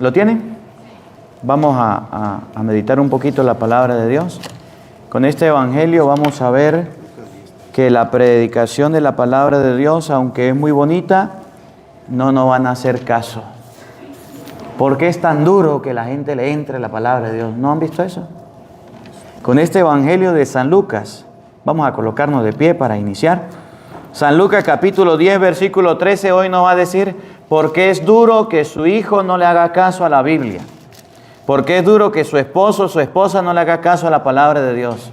¿Lo tienen? Vamos a meditar un poquito la palabra de Dios. Con este evangelio vamos a ver que la predicación de la palabra de Dios, aunque es muy bonita, no nos van a hacer caso. ¿Por qué es tan duro que la gente le entre la palabra de Dios? ¿No han visto eso? Con este evangelio de San Lucas, vamos a colocarnos de pie para iniciar. San Lucas capítulo 10, versículo 13, hoy nos va a decir por qué es duro que su hijo no le haga caso a la Biblia. ¿Por qué es duro que su esposo o su esposa no le haga caso a la palabra de Dios?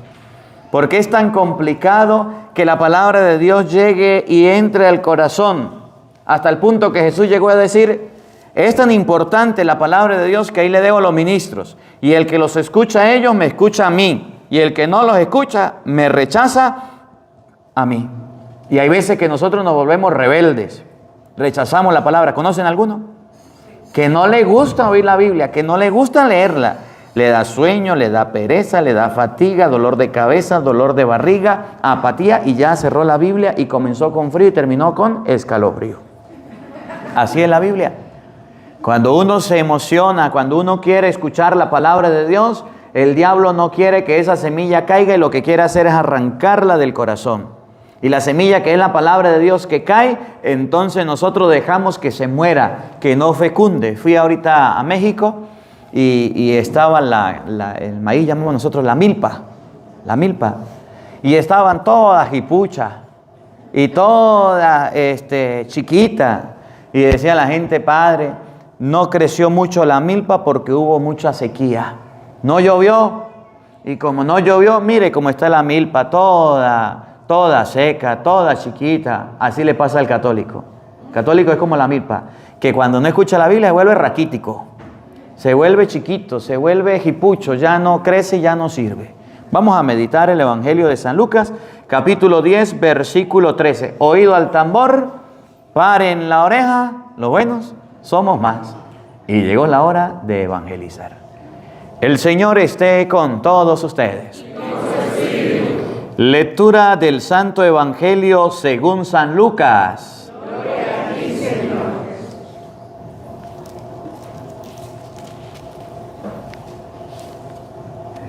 ¿Por qué es tan complicado que la palabra de Dios llegue y entre al corazón? Hasta el punto que Jesús llegó a decir, es tan importante la palabra de Dios que ahí le debo a los ministros. Y el que los escucha a ellos, me escucha a mí. Y el que no los escucha, me rechaza a mí. Y hay veces que nosotros nos volvemos rebeldes. Rechazamos la palabra. ¿Conocen alguno? Que no le gusta oír la Biblia, que no le gusta leerla. Le da sueño, le da pereza, le da fatiga, dolor de cabeza, dolor de barriga, apatía, y ya cerró la Biblia y comenzó con frío y terminó con escalofrío. Así es la Biblia. Cuando uno se emociona, cuando uno quiere escuchar la palabra de Dios, el diablo no quiere que esa semilla caiga y lo que quiere hacer es arrancarla del corazón. Y la semilla que es la palabra de Dios que cae, entonces nosotros dejamos que se muera, que no fecunde. Fui ahorita a México y estaba el maíz, llamamos nosotros la milpa. Y estaban todas hipuchas y todas chiquitas. Y decía la gente, padre, no creció mucho la milpa porque hubo mucha sequía. No llovió. Y como no llovió, mire cómo está la milpa, toda seca, toda chiquita. Así le pasa al católico. El católico es como la milpa, que cuando no escucha la Biblia se vuelve raquítico, se vuelve chiquito, se vuelve jipucho, ya no crece, ya no sirve. Vamos a meditar el Evangelio de San Lucas, capítulo 10, versículo 13. Oído al tambor, paren la oreja, los buenos somos más. Y llegó la hora de evangelizar. El Señor esté con todos ustedes. Lectura del Santo Evangelio según San Lucas. Gloria a ti, Señor.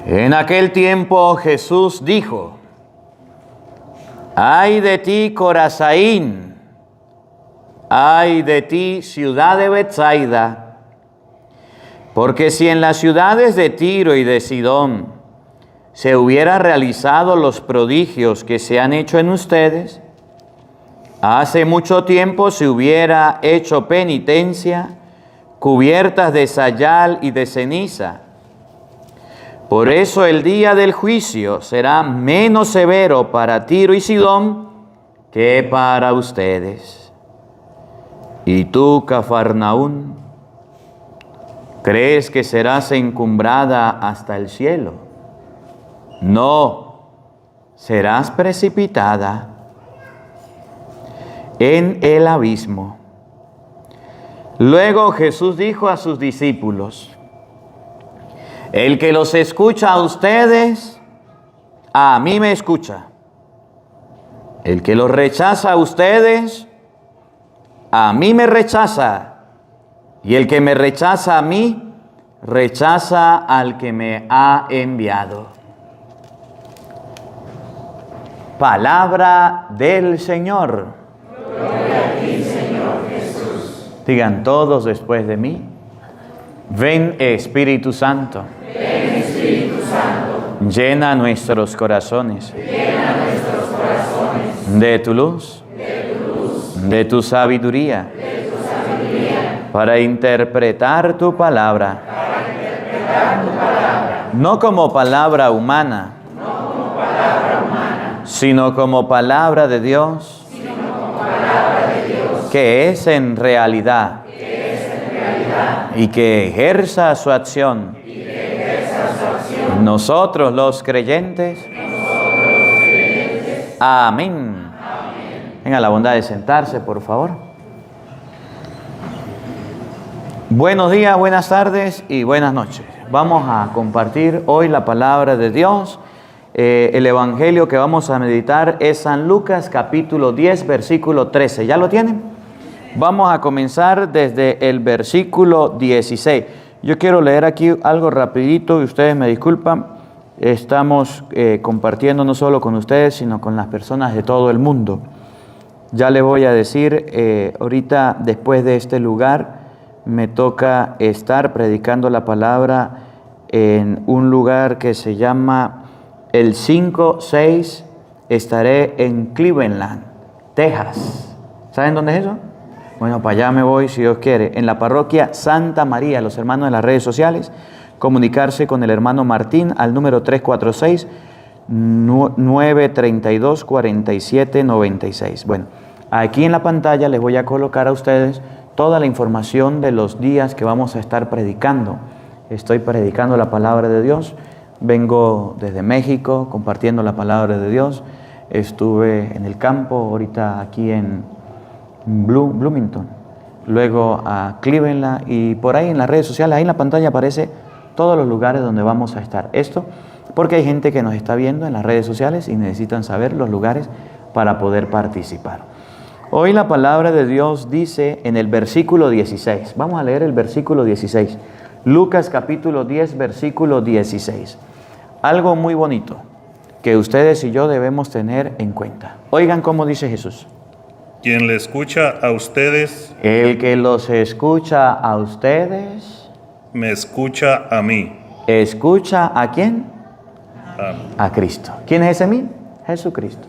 En aquel tiempo Jesús dijo, ay de ti, Corazaín, ay de ti, ciudad de Betsaida, porque si en las ciudades de Tiro y de Sidón se hubiera realizado los prodigios que se han hecho en ustedes, hace mucho tiempo se hubiera hecho penitencia, cubiertas de sayal y de ceniza. Por eso el día del juicio será menos severo para Tiro y Sidón que para ustedes. Y tú, Cafarnaún, ¿crees que serás encumbrada hasta el cielo? No, serás precipitada en el abismo. Luego Jesús dijo a sus discípulos, el que los escucha a ustedes, a mí me escucha. El que los rechaza a ustedes, a mí me rechaza. Y el que me rechaza a mí, rechaza al que me ha enviado. Palabra del Señor. Gloria a ti, Señor Jesús. Digan todos después de mí. Ven, Espíritu Santo. Ven, Espíritu Santo. Llena nuestros corazones. Llena nuestros corazones. De tu luz. De tu sabiduría. Para interpretar tu palabra. No como palabra humana. Sino como palabra de Dios, que es en realidad, y que ejerza su acción. Nosotros los creyentes. Amén. Venga, la bondad de sentarse, por favor. Buenos días, buenas tardes y buenas noches. Vamos a compartir hoy la palabra de Dios. El evangelio que vamos a meditar es San Lucas capítulo 10, versículo 13. ¿Ya lo tienen? Vamos a comenzar desde el versículo 16. Yo quiero leer aquí algo rapidito y ustedes me disculpan. Estamos compartiendo no solo con ustedes, sino con las personas de todo el mundo. Ya les voy a decir, ahorita después de este lugar, me toca estar predicando la palabra en un lugar que se llama el 5-6, estaré en Cleveland, Texas. ¿Saben dónde es eso? Bueno, para allá me voy si Dios quiere, en la parroquia Santa María. Los hermanos de las redes sociales, comunicarse con el hermano Martín al número 346-932-4796. Bueno, aquí en la pantalla les voy a colocar a ustedes toda la información de los días que vamos a estar predicando. Estoy predicando la palabra de Dios. Vengo desde México compartiendo la palabra de Dios. Estuve en el campo, ahorita aquí en Bloomington, luego a Cleveland y por ahí en las redes sociales, ahí en la pantalla aparece todos los lugares donde vamos a estar. Esto porque hay gente que nos está viendo en las redes sociales y necesitan saber los lugares para poder participar. Hoy la palabra de Dios dice en el versículo 16, vamos a leer el versículo 16, Lucas capítulo 10, versículo 16. Algo muy bonito que ustedes y yo debemos tener en cuenta. Oigan cómo dice Jesús. Quien le escucha a ustedes, El que los escucha a ustedes, me escucha a mí. ¿escucha a quién? A Cristo. ¿Quién es ese mí? Jesucristo.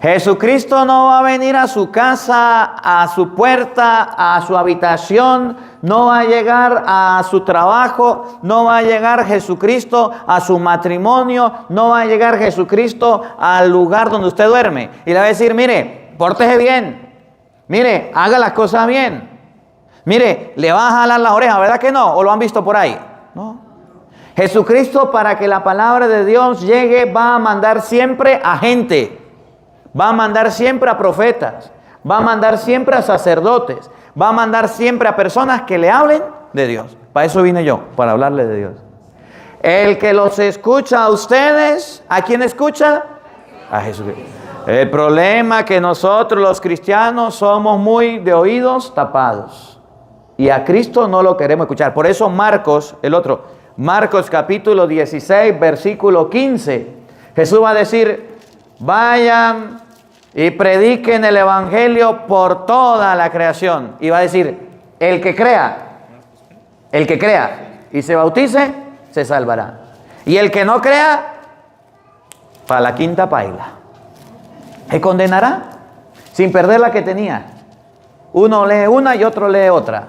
Jesucristo no va a venir a su casa, a su puerta, a su habitación, no va a llegar a su trabajo, no va a llegar Jesucristo a su matrimonio, no va a llegar Jesucristo al lugar donde usted duerme. Y le va a decir, mire, pórtese bien, mire, haga las cosas bien, mire, le va a jalar las orejas, ¿verdad que no? ¿O lo han visto por ahí? No. Jesucristo, para que la palabra de Dios llegue, va a mandar siempre a gente, va a mandar siempre a profetas, va a mandar siempre a sacerdotes, va a mandar siempre a personas que le hablen de Dios. Para eso vine yo, para hablarle de Dios. El que los escucha a ustedes, ¿a quién escucha? A Jesucristo. El problema es que nosotros los cristianos somos muy de oídos tapados y a Cristo no lo queremos escuchar. Por eso Marcos capítulo 16, versículo 15, Jesús va a decir, vayan y prediquen el evangelio por toda la creación. Y va a decir, el que crea y se bautice, se salvará. Y el que no crea, para la quinta paila. Se condenará sin perder la que tenía. Uno lee una y otro lee otra.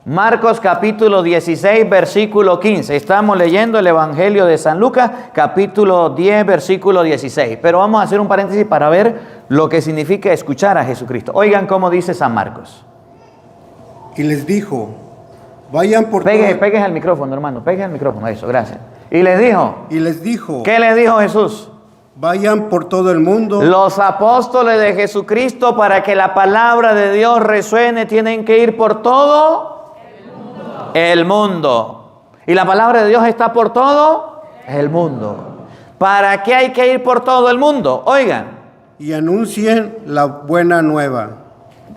Marcos capítulo 16, versículo 15. Estamos leyendo el Evangelio de San Lucas, capítulo 10, versículo 16. Pero vamos a hacer un paréntesis para ver lo que significa escuchar a Jesucristo. Oigan cómo dice San Marcos. Y les dijo, vayan por Pegues al micrófono, hermano. Pegues al micrófono, eso, gracias. Y les dijo. ¿Qué les dijo Jesús? Vayan por todo el mundo. Los apóstoles de Jesucristo, para que la palabra de Dios resuene, tienen que ir por todo el mundo. Y la palabra de Dios está por todo el mundo. ¿Para qué hay que ir por todo el mundo? Oigan. Y anuncien la buena nueva.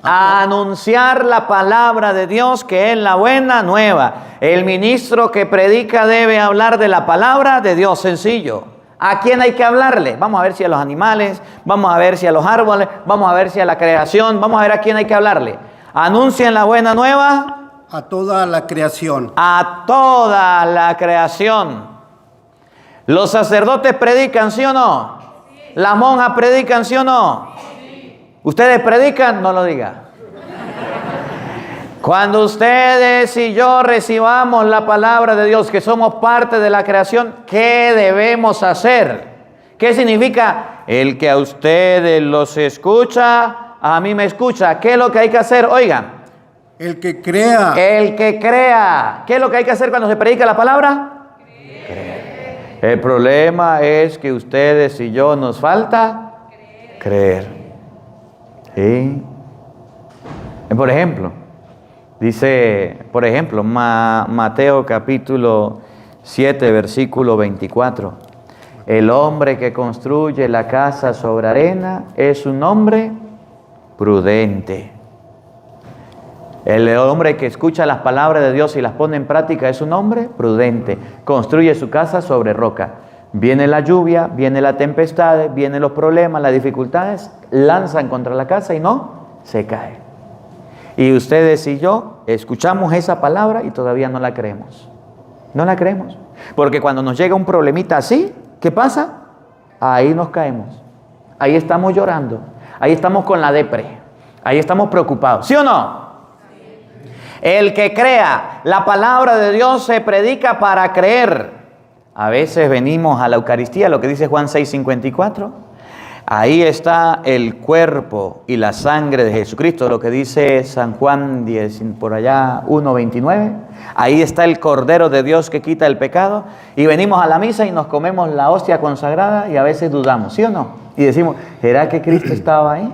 A anunciar la palabra de Dios, que es la buena nueva. El ministro que predica debe hablar de la palabra de Dios, sencillo. ¿A quién hay que hablarle? Vamos a ver si a los animales, vamos a ver si a los árboles, vamos a ver si a la creación, vamos a ver a quién hay que hablarle. Anuncien la buena nueva. A toda la creación. A toda la creación. ¿Los sacerdotes predican, sí o no? Sí. ¿Las monjas predican, sí o no? Sí. ¿Ustedes predican? No lo diga. Cuando ustedes y yo recibamos la palabra de Dios, que somos parte de la creación, ¿qué debemos hacer? ¿Qué significa? El que a ustedes los escucha, a mí me escucha. ¿Qué es lo que hay que hacer? Oigan. El que crea. El que crea. ¿Qué es lo que hay que hacer cuando se predica la palabra? Creer. El problema es que ustedes y yo nos falta creer. ¿Sí? Por ejemplo, dice, Mateo capítulo 7, versículo 24. El hombre que construye la casa sobre arena es un hombre prudente. El hombre que escucha las palabras de Dios y las pone en práctica es un hombre prudente. Construye su casa sobre roca. Viene la lluvia, viene la tempestad, vienen los problemas, las dificultades, lanzan contra la casa y no se cae. Y ustedes y yo escuchamos esa palabra y todavía no la creemos. No la creemos. Porque cuando nos llega un problemita así, ¿qué pasa? Ahí nos caemos. Ahí estamos llorando. Ahí estamos con la depre. Ahí estamos preocupados. ¿Sí o no? El que crea, la palabra de Dios se predica para creer. A veces venimos a la Eucaristía, lo que dice Juan 6:54. Ahí está el cuerpo y la sangre de Jesucristo, lo que dice San Juan 10, por allá 1:29. Ahí está el Cordero de Dios que quita el pecado. Y venimos a la misa y nos comemos la hostia consagrada y a veces dudamos, ¿sí o no? Y decimos, ¿será que Cristo estaba ahí?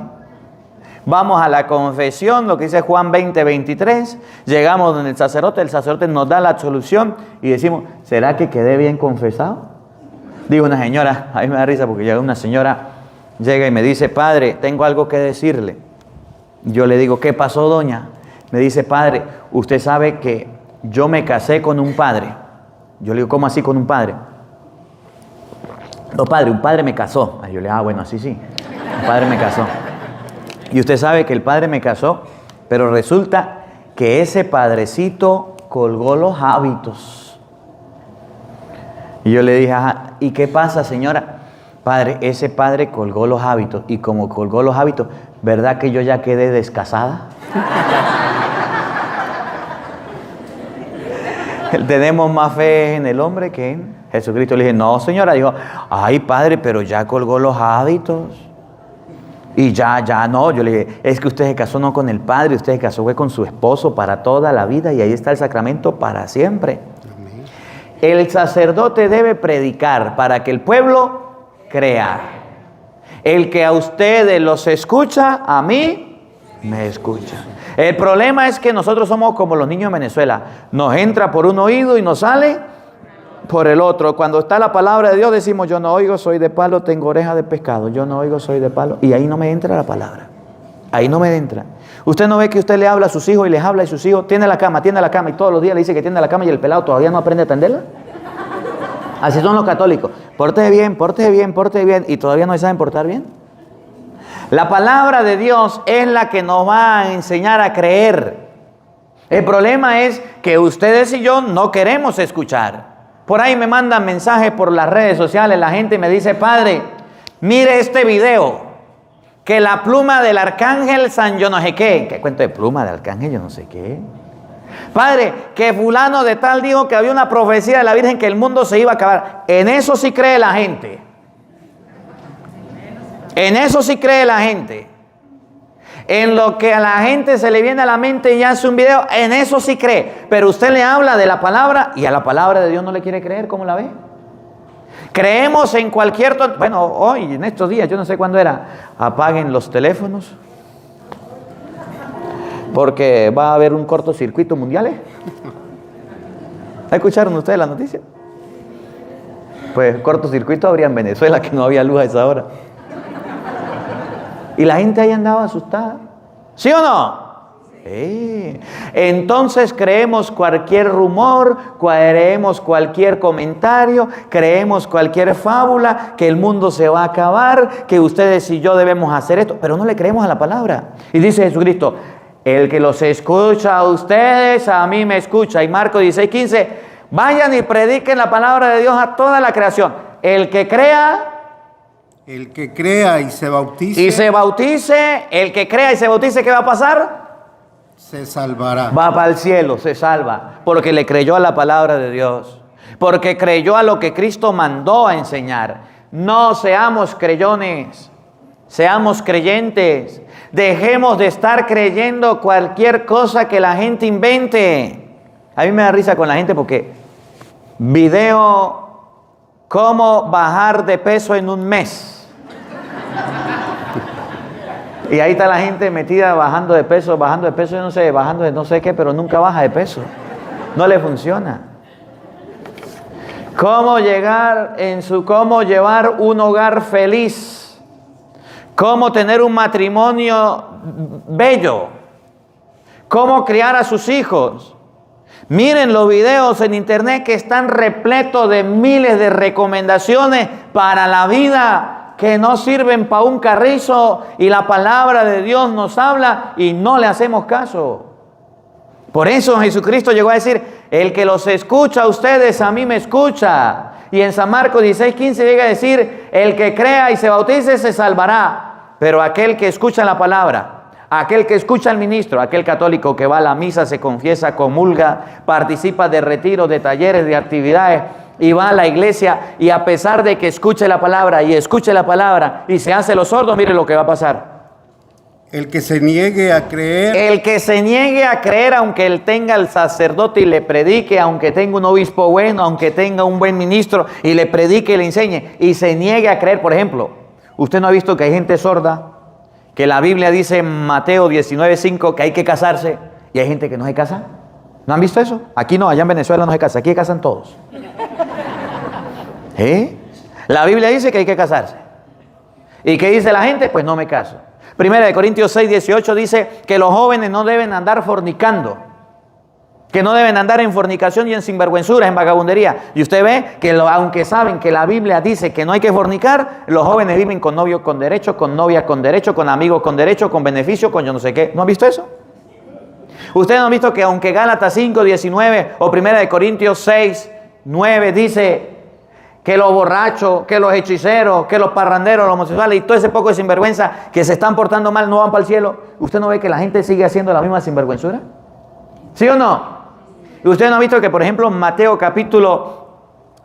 Vamos a la confesión, lo que dice Juan 20:23. Llegamos donde el sacerdote nos da la absolución y decimos, ¿será que quedé bien confesado? Digo una señora, a mí me da risa porque llega una señora, llega y me dice, padre, tengo algo que decirle. Yo le digo, ¿qué pasó, doña? Me dice, padre, usted sabe que yo me casé con un padre. Yo le digo, ¿cómo así con un padre? No, padre, un padre me casó. Yo le digo, bueno, así sí, un padre me casó. Y usted sabe que el padre me casó, pero resulta que ese padrecito colgó los hábitos. Y yo le dije, ajá, ¿y qué pasa, señora? Padre, ese padre colgó los hábitos. Y como colgó los hábitos, ¿verdad que yo ya quedé descasada? Tenemos más fe en el hombre que en Jesucristo. Le dije, no, señora. Dijo, ay, padre, pero ya colgó los hábitos. Y ya no. Yo le dije, es que usted se casó no con el padre, usted se casó fue con su esposo para toda la vida y ahí está el sacramento para siempre. Amén. El sacerdote debe predicar para que el pueblo crea. El que a ustedes los escucha, a mí me escucha. El problema es que nosotros somos como los niños de Venezuela. Nos entra por un oído y nos sale por el otro. Cuando está la palabra de Dios decimos, yo no oigo, soy de palo, tengo oreja de pescado. Yo no oigo, soy de palo. Y ahí no me entra la palabra. Ahí no me entra. Usted no ve que usted le habla a sus hijos y les habla y sus hijos, tiende la cama. Y todos los días le dice que tiende la cama y el pelado todavía no aprende a atenderla. Así son los católicos. Pórtese bien. Y todavía no se saben portar bien. La palabra de Dios es la que nos va a enseñar a creer. El problema es que ustedes y yo no queremos escuchar. Por ahí me mandan mensajes por las redes sociales, la gente me dice, padre, mire este video, que la pluma del arcángel San yo no sé qué. ¿Qué cuento de pluma del arcángel yo no sé qué? Padre, que fulano de tal dijo que había una profecía de la Virgen que el mundo se iba a acabar. En eso sí cree la gente. En eso sí cree la gente. En lo que a la gente se le viene a la mente y hace un video, en eso sí cree. Pero usted le habla de la palabra y a la palabra de Dios no le quiere creer. ¿Cómo la ve? Creemos en cualquier... Bueno, hoy, en estos días, yo no sé cuándo era, apaguen los teléfonos. Porque va a haber un cortocircuito mundial. ¿Escucharon ustedes la noticia? Pues cortocircuito habría en Venezuela, que no había luz a esa hora. Y la gente ahí andaba asustada. ¿Sí o no? Sí. Entonces creemos cualquier rumor, creemos cualquier comentario, creemos cualquier fábula, que el mundo se va a acabar, que ustedes y yo debemos hacer esto, pero no le creemos a la palabra. Y dice Jesucristo, el que los escucha a ustedes, a mí me escucha. Y Marcos 16:15, vayan y prediquen la palabra de Dios a toda la creación. El que crea... El que crea y se bautice. El que crea y se bautice, ¿qué va a pasar? Se salvará. Va para el cielo, se salva. Porque le creyó a la palabra de Dios. Porque creyó a lo que Cristo mandó a enseñar. No seamos creyones, seamos creyentes. Dejemos de estar creyendo cualquier cosa que la gente invente. A mí me da risa con la gente porque video cómo bajar de peso en un mes. Y ahí está la gente metida bajando de peso, yo no sé, bajando de no sé qué, pero nunca baja de peso. No le funciona. Cómo llevar un hogar feliz. Cómo tener un matrimonio bello. cómo criar a sus hijos. Miren los videos en internet que están repletos de miles de recomendaciones para la vida que no sirven para un carrizo, y la palabra de Dios nos habla y no le hacemos caso. Por eso Jesucristo llegó a decir: el que los escucha a ustedes, a mí me escucha. Y en San Marcos 16:15 llega a decir: el que crea y se bautice se salvará. Pero aquel que escucha la palabra, aquel que escucha al ministro, aquel católico que va a la misa, se confiesa, comulga, participa de retiros, de talleres, de actividades, y va a la iglesia, y a pesar de que escuche la palabra y se hace los sordos, mire lo que va a pasar. El que se niegue a creer. El que se niegue a creer, aunque él tenga el sacerdote y le predique, aunque tenga un obispo bueno, aunque tenga un buen ministro y le predique y le enseñe, y se niegue a creer. Por ejemplo, ¿usted no ha visto que hay gente sorda? Que la Biblia dice en Mateo 19:5 que hay que casarse, y hay gente que no se casa. ¿No han visto eso? Aquí no, allá en Venezuela no se casa, aquí se casan todos. La Biblia dice que hay que casarse. ¿Y qué dice la gente? Pues no me caso. Primera de Corintios 6:18 dice que los jóvenes no deben andar fornicando, que no deben andar en fornicación y en sinvergüenzuras, en vagabundería. Y usted ve que aunque saben que la Biblia dice que no hay que fornicar, los jóvenes viven con novio con derecho, con novia con derecho, con amigos con derecho, con beneficio, con yo no sé qué. ¿No han visto eso? Ustedes no han visto que aunque Gálatas 5:19 o Primera de Corintios 6:9 dice que los borrachos, que los hechiceros, que los parranderos, los homosexuales y todo ese poco de sinvergüenza que se están portando mal no van para el cielo? ¿Usted no ve que la gente sigue haciendo la misma sinvergüenzura? ¿Sí o no? ¿Y usted no ha visto que, por ejemplo, Mateo capítulo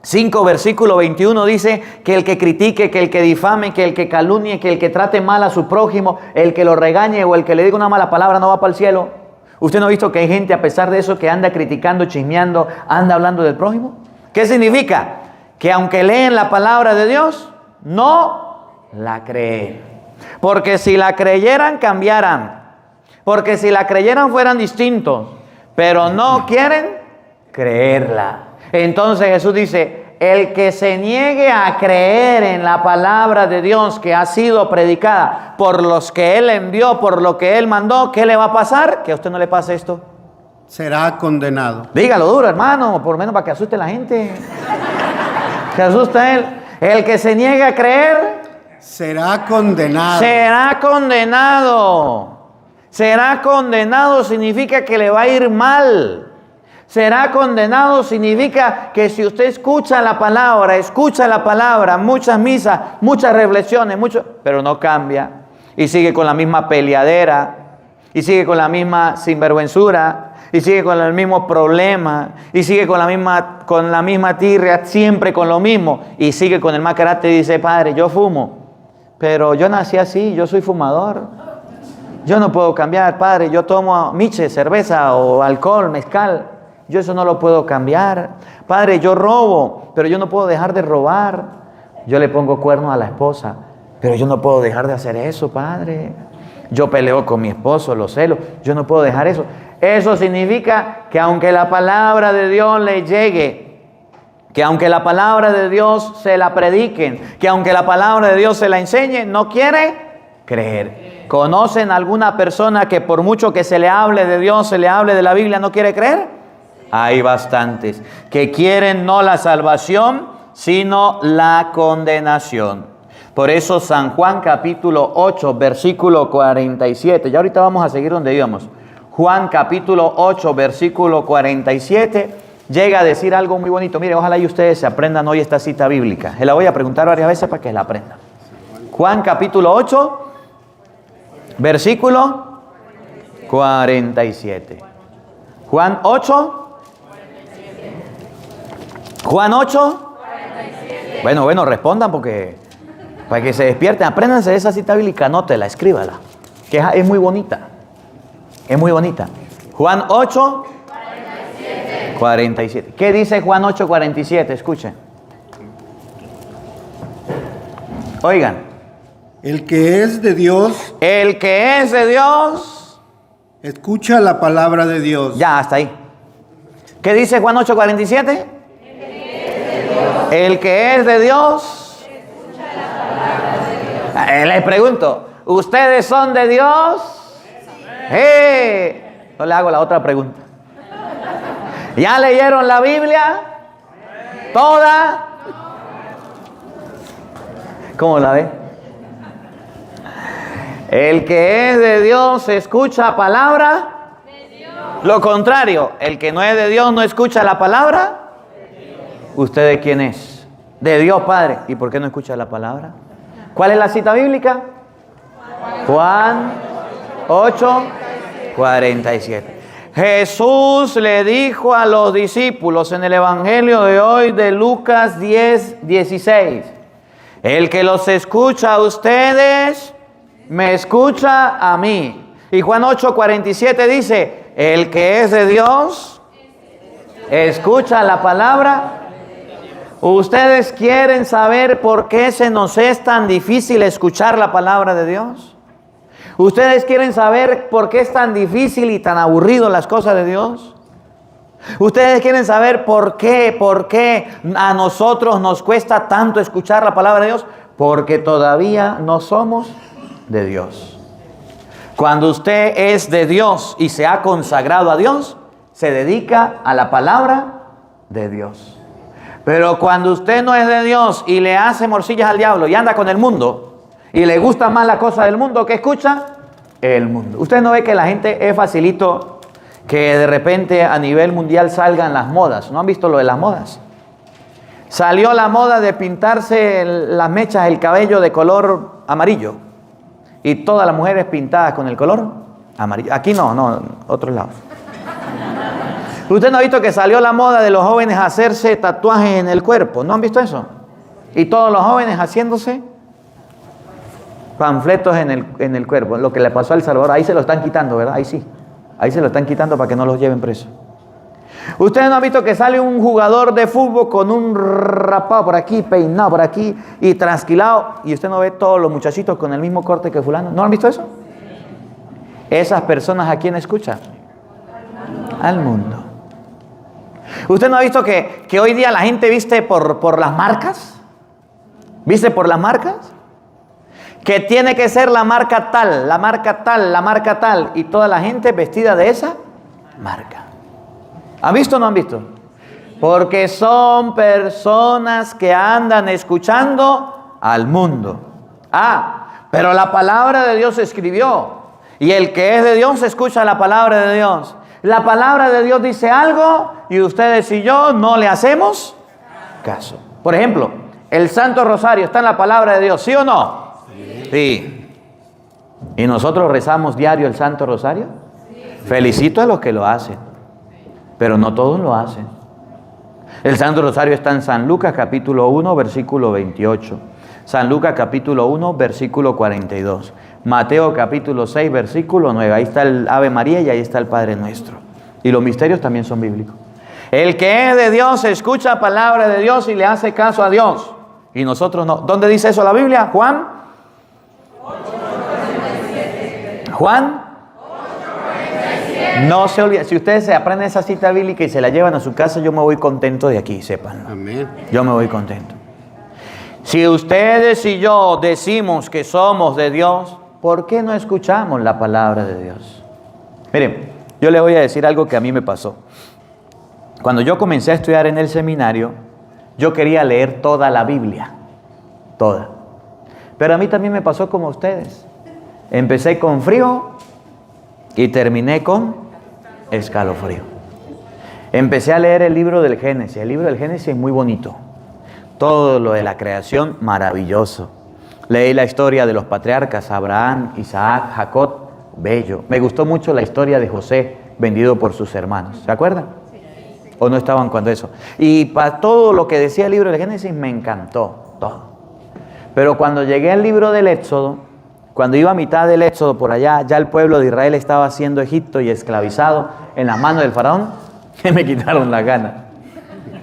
5, versículo 21 dice que el que critique, que el que difame, que el que calumnie, que el que trate mal a su prójimo, el que lo regañe o el que le diga una mala palabra no va para el cielo? ¿Usted no ha visto que hay gente, a pesar de eso, que anda criticando, chismeando, anda hablando del prójimo? ¿Qué significa? Que aunque leen la palabra de Dios, no la creen. Porque si la creyeran, cambiaran. Porque si la creyeran, fueran distintos. Pero no quieren creerla. Entonces Jesús dice: el que se niegue a creer en la palabra de Dios que ha sido predicada por los que Él envió, por lo que Él mandó, ¿qué le va a pasar? Que a usted no le pase esto. Será condenado. Dígalo duro, hermano, por lo menos para que asuste a la gente. Que asusta a él. El que se niegue a creer será condenado. Será condenado. Será condenado significa que le va a ir mal. Será condenado significa que si usted escucha la palabra, muchas misas, muchas reflexiones, pero no cambia, y sigue con la misma peleadera, y sigue con la misma sinvergüenzura, y sigue con el mismo problema, y sigue con la misma tirria, siempre con lo mismo, y sigue con el mal carácter y dice: padre, yo fumo, pero yo nací así, yo soy fumador, yo no puedo cambiar, padre, yo tomo miche, cerveza o alcohol, mezcal, yo eso no lo puedo cambiar, padre, yo robo, pero yo no puedo dejar de robar, yo le pongo cuernos a la esposa, pero yo no puedo dejar de hacer eso, padre, yo peleo con mi esposo, los celos, yo no puedo dejar eso. Eso significa que aunque la palabra de Dios le llegue, que aunque la palabra de Dios se la prediquen, que aunque la palabra de Dios se la enseñe, no quiere creer. ¿Conocen alguna persona que por mucho que se le hable de Dios, se le hable de la Biblia, no quiere creer? Hay bastantes que quieren no la salvación, sino la condenación. Por eso San Juan capítulo 8, versículo 47. Ya ahorita vamos a seguir donde íbamos. Juan capítulo 8, versículo 47, llega a decir algo muy bonito. Mire, ojalá y ustedes se aprendan hoy esta cita bíblica. Se la voy a preguntar varias veces para que la aprendan. Juan capítulo 8, versículo 47. Juan 8. Juan 8. Bueno, respondan porque para que se despierten. Apréndanse esa cita bíblica, anótela, escríbala, que es muy bonita. Es muy bonita. Juan 8, 47. ¿Qué dice Juan 8, 47? Escuchen. Oigan. El que es de Dios. El que es de Dios. Escucha la palabra de Dios. Ya, hasta ahí. ¿Qué dice Juan 8, 47? El que es de Dios. Escucha la palabra de Dios. Les pregunto, ¿ustedes son de Dios? No le hago la otra pregunta. ¿Ya leyeron la Biblia? ¿Toda? ¿Cómo la ve? El que es de Dios escucha palabra. Lo contrario, el que no es de Dios no escucha la palabra. ¿Usted de quién es? De Dios Padre. ¿Y por qué no escucha la palabra? ¿Cuál es la cita bíblica? Juan 8:47. Jesús le dijo a los discípulos en el Evangelio de hoy de Lucas 10:16. El que los escucha a ustedes, me escucha a mí. Y Juan 8:47 dice, el que es de Dios, escucha la palabra. ¿Ustedes quieren saber por qué se nos es tan difícil escuchar la palabra de Dios? ¿Ustedes quieren saber por qué es tan difícil y tan aburrido las cosas de Dios? ¿Ustedes quieren saber por qué a nosotros nos cuesta tanto escuchar la palabra de Dios? Porque todavía no somos de Dios. Cuando usted es de Dios y se ha consagrado a Dios, se dedica a la palabra de Dios. Pero cuando usted no es de Dios y le hace morcillas al diablo y anda con el mundo y le gusta más la cosa del mundo, ¿qué escucha? El mundo. Usted no ve que la gente es facilito que de repente a nivel mundial salgan las modas. ¿No han visto lo de las modas? Salió la moda de pintarse las mechas, el cabello de color amarillo. Y todas las mujeres pintadas con el color amarillo. Aquí no, otros lados. ¿Usted no ha visto que salió la moda de los jóvenes a hacerse tatuajes en el cuerpo? ¿No han visto eso? Y todos los jóvenes haciéndose panfletos en el cuerpo. Lo que le pasó a El Salvador, ahí se lo están quitando, ¿verdad? Ahí sí. Ahí se lo están quitando para que no los lleven presos. ¿Ustedes no han visto que sale un jugador de fútbol con un rapado por aquí, peinado por aquí y trasquilado? Y usted no ve todos los muchachitos con el mismo corte que fulano. ¿No han visto eso? Esas personas, ¿a quién escuchan? Al mundo. ¿Usted no ha visto que hoy día la gente viste por las marcas? ¿Viste por las marcas? Que tiene que ser la marca tal, la marca tal, la marca tal. Y toda la gente vestida de esa marca. ¿Han visto o no han visto? Porque son personas que andan escuchando al mundo. Pero la palabra de Dios se escribió. Y el que es de Dios escucha la palabra de Dios. La palabra de Dios dice algo y ustedes y yo no le hacemos caso. Por ejemplo, el Santo Rosario está en la palabra de Dios, ¿sí o no? Sí. ¿Y nosotros rezamos diario el Santo Rosario? Felicito a los que lo hacen, pero no todos lo hacen. El Santo Rosario está en San Lucas capítulo 1, versículo 28. San Lucas capítulo 1, versículo 42. Mateo capítulo 6, versículo 9. Ahí está el Ave María y ahí está el Padre Nuestro. Y los misterios también son bíblicos. El que es de Dios escucha palabra de Dios y le hace caso a Dios. Y nosotros no. ¿Dónde dice eso la Biblia? Juan 8:47. Juan 8:47. No se olvide. Si ustedes se aprenden esa cita bíblica y se la llevan a su casa, yo me voy contento de aquí, sépanlo. Amén. Yo me voy contento. Si ustedes y yo decimos que somos de Dios, ¿por qué no escuchamos la palabra de Dios? Miren, yo le voy a decir algo que a mí me pasó. Cuando yo comencé a estudiar en el seminario, yo quería leer toda la Biblia. Toda. Pero a mí también me pasó como a ustedes. Empecé con frío y terminé con escalofrío. Empecé a leer el libro del Génesis. El libro del Génesis es muy bonito. Todo lo de la creación, maravilloso. Leí la historia de los patriarcas, Abraham, Isaac, Jacob, bello. Me gustó mucho la historia de José, vendido por sus hermanos. ¿Se acuerdan? ¿O no estaban cuando eso? Y para todo lo que decía el libro del Génesis me encantó, todo. Pero cuando llegué al libro del Éxodo, cuando iba a mitad del Éxodo por allá, ya el pueblo de Israel estaba siendo Egipto y esclavizado en las manos del faraón, que me quitaron la gana.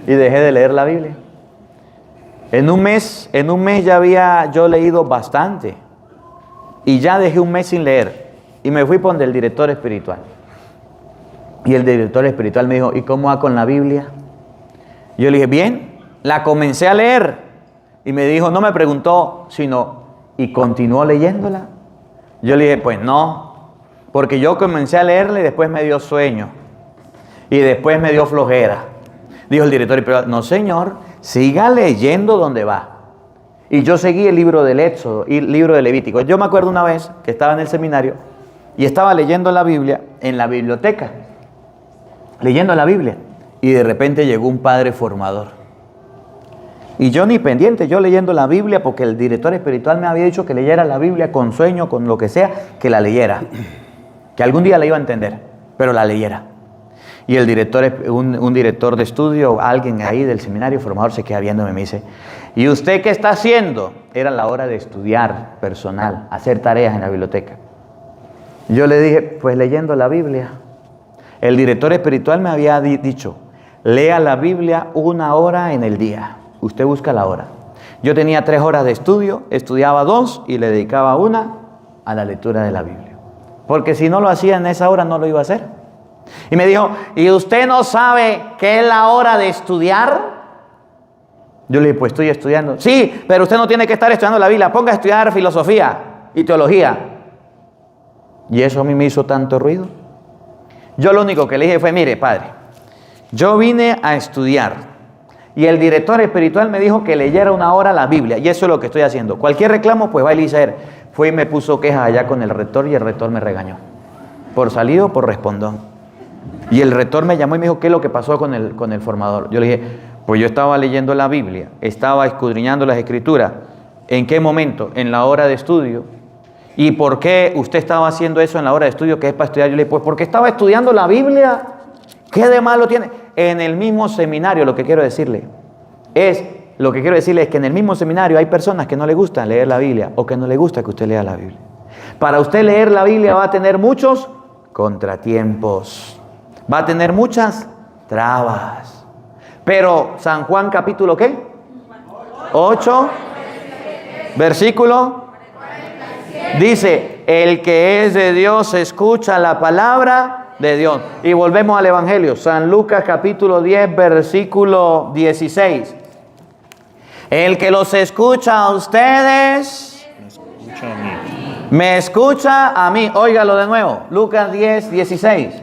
Y dejé de leer la Biblia. En un mes ya había yo leído bastante. Y ya dejé un mes sin leer. Y me fui por donde el director espiritual. Y el director espiritual me dijo, ¿y cómo va con la Biblia? Yo le dije, bien, la comencé a leer. Y me dijo, no me preguntó, sino, ¿y continuó leyéndola? Yo le dije, pues no, Porque yo comencé a leerle y después me dio sueño. Y después me dio flojera. Dijo el director espiritual, no señor, siga leyendo donde va. Y yo seguí el libro del Éxodo y el libro de Levítico. Yo me acuerdo una vez que estaba en el seminario y estaba leyendo la Biblia en la biblioteca. Leyendo la Biblia. Y de repente llegó un padre formador. Y yo ni pendiente, yo leyendo la Biblia porque el director espiritual me había dicho que leyera la Biblia con sueño, con lo que sea, que la leyera. Que algún día la iba a entender, pero la leyera. Y el director, un director de estudio, alguien ahí del seminario formador se queda viéndome y me dice, ¿y usted qué está haciendo? Era la hora de estudiar personal, hacer tareas en la biblioteca. Yo le dije, pues leyendo la Biblia. El director espiritual me había dicho, lea la Biblia 1 hora en el día. Usted busca la hora. Yo tenía 3 horas de estudio, estudiaba 2 y le dedicaba 1 a la lectura de la Biblia. Porque si no lo hacía en esa hora, no lo iba a hacer. Y me dijo, ¿y usted no sabe qué es la hora de estudiar? Yo le dije, pues estoy estudiando. Sí, pero usted no tiene que estar estudiando la Biblia. Ponga a estudiar filosofía y teología. Y eso a mí me hizo tanto ruido. Yo lo único que le dije fue, mire, padre, yo vine a estudiar. Y el director espiritual me dijo que leyera 1 hora la Biblia. Y eso es lo que estoy haciendo. Cualquier reclamo, pues va a Eliezer. Fue y me puso queja allá con el rector y el rector me regañó. Por salido, por respondón. Y el rector me llamó y me dijo, ¿qué es lo que pasó con el formador? Yo le dije, pues yo estaba leyendo la Biblia, estaba escudriñando las Escrituras. ¿En qué momento? En la hora de estudio. ¿Y por qué usted estaba haciendo eso en la hora de estudio, que es para estudiar? Yo le dije, pues porque estaba estudiando la Biblia. ¿Qué de malo tiene? En el mismo seminario, lo que quiero decirle es que en el mismo seminario hay personas que no les gusta leer la Biblia o que no les gusta que usted lea la Biblia. Para usted leer la Biblia va a tener muchos contratiempos. Va a tener muchas trabas. Pero San Juan capítulo ¿qué? 8, versículo. Dice, el que es de Dios escucha la palabra de Dios. Y volvemos al Evangelio. San Lucas capítulo 10, versículo 16. El que los escucha a ustedes, me escucha a mí. Óigalo de nuevo. Lucas 10, 16.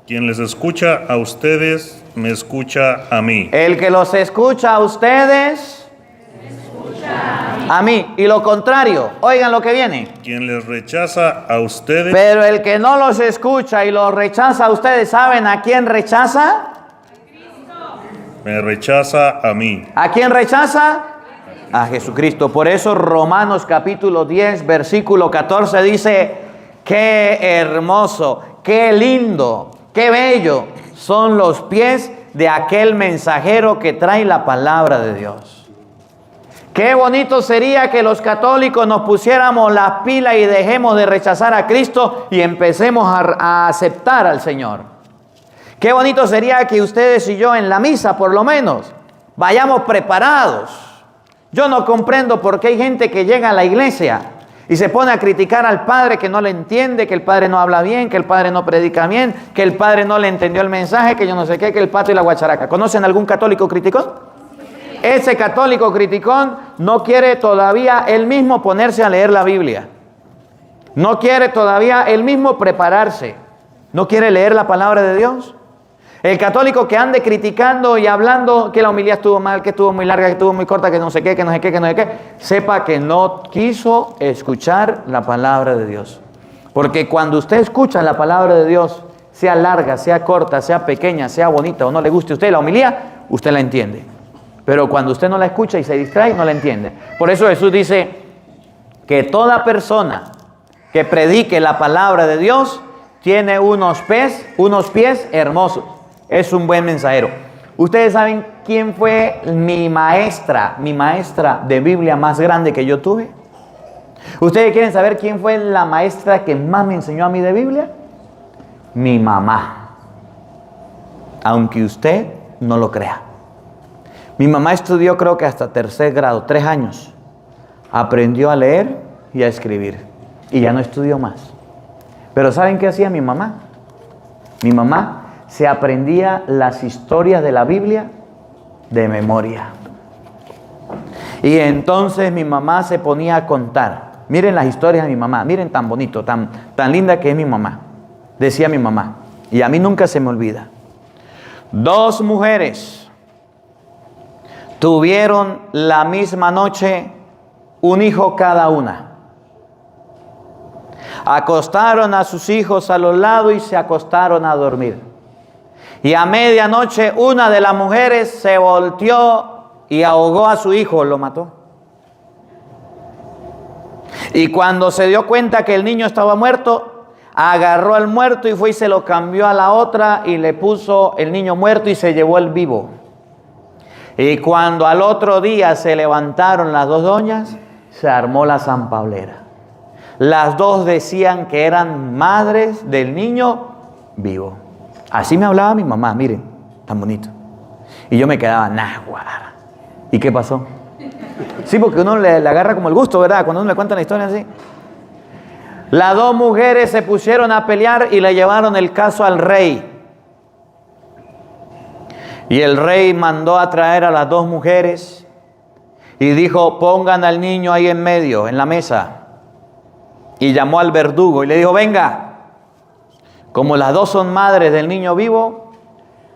Quien les escucha a ustedes, me escucha a mí. El que los escucha a ustedes, a mí. Y lo contrario, oigan lo que viene. Quien les rechaza a ustedes, Pero el que no los escucha y los rechaza a ustedes, ¿saben a quién rechaza? me rechaza a mí. ¿A quién rechaza? A Jesucristo. Por eso Romanos capítulo 10, versículo 14 dice, qué hermoso, qué lindo, qué bello son los pies de aquel mensajero que trae la palabra de Dios. Qué bonito sería que los católicos nos pusiéramos las pilas y dejemos de rechazar a Cristo y empecemos a aceptar al Señor. Qué bonito sería que ustedes y yo en la misa, por lo menos, vayamos preparados. Yo no comprendo por qué hay gente que llega a la iglesia y se pone a criticar al padre que no le entiende, que el padre no habla bien, que el padre no predica bien, que el padre no le entendió el mensaje, que yo no sé qué, que el pato y la guacharaca. ¿Conocen algún católico criticón? Ese católico criticón no quiere todavía él mismo ponerse a leer la Biblia. No quiere todavía él mismo prepararse. No quiere leer la palabra de Dios. El católico que ande criticando y hablando que la homilía estuvo mal, que estuvo muy larga, que estuvo muy corta, que no sé qué, que no sé qué, que no sé qué, sepa que no quiso escuchar la palabra de Dios. Porque cuando usted escucha la palabra de Dios, sea larga, sea corta, sea pequeña, sea bonita o no le guste a usted la homilía, usted la entiende. Pero cuando usted no la escucha y se distrae, no la entiende. Por eso Jesús dice que toda persona que predique la palabra de Dios tiene unos pies hermosos. Es un buen mensajero. Ustedes saben quién fue mi maestra de Biblia más grande que yo tuve. ¿Ustedes quieren saber quién fue la maestra que más me enseñó a mí de Biblia? Mi mamá. Aunque usted no lo crea. Mi mamá estudió creo que hasta 3er grado, 3 años. Aprendió a leer y a escribir. Y ya no estudió más. Pero ¿saben qué hacía mi mamá? Mi mamá se aprendía las historias de la Biblia de memoria. Y entonces mi mamá se ponía a contar. Miren las historias de mi mamá, miren tan bonito, tan linda que es mi mamá. Decía mi mamá, y a mí nunca se me olvida. 2 mujeres tuvieron la misma noche un hijo cada una. Acostaron a sus hijos a los lados y se acostaron a dormir. Y a medianoche una de las mujeres se volteó y ahogó a su hijo, lo mató. Y cuando se dio cuenta que el niño estaba muerto, agarró al muerto y fue y se lo cambió a la otra y le puso el niño muerto y se llevó el vivo. Y cuando al otro día se levantaron las 2 doñas, se armó la sanpablera. Las 2 decían que eran madres del niño vivo. Así me hablaba mi mamá, miren, tan bonito. Y yo me quedaba, náguara. ¿Y qué pasó? Sí, porque uno le agarra como el gusto, ¿verdad? Cuando uno le cuenta la historia así. Las 2 mujeres se pusieron a pelear y le llevaron el caso al rey. Y el rey mandó a traer a las 2 mujeres y dijo, pongan al niño ahí en medio, en la mesa. Y llamó al verdugo y le dijo, venga, como las 2 son madres del niño vivo,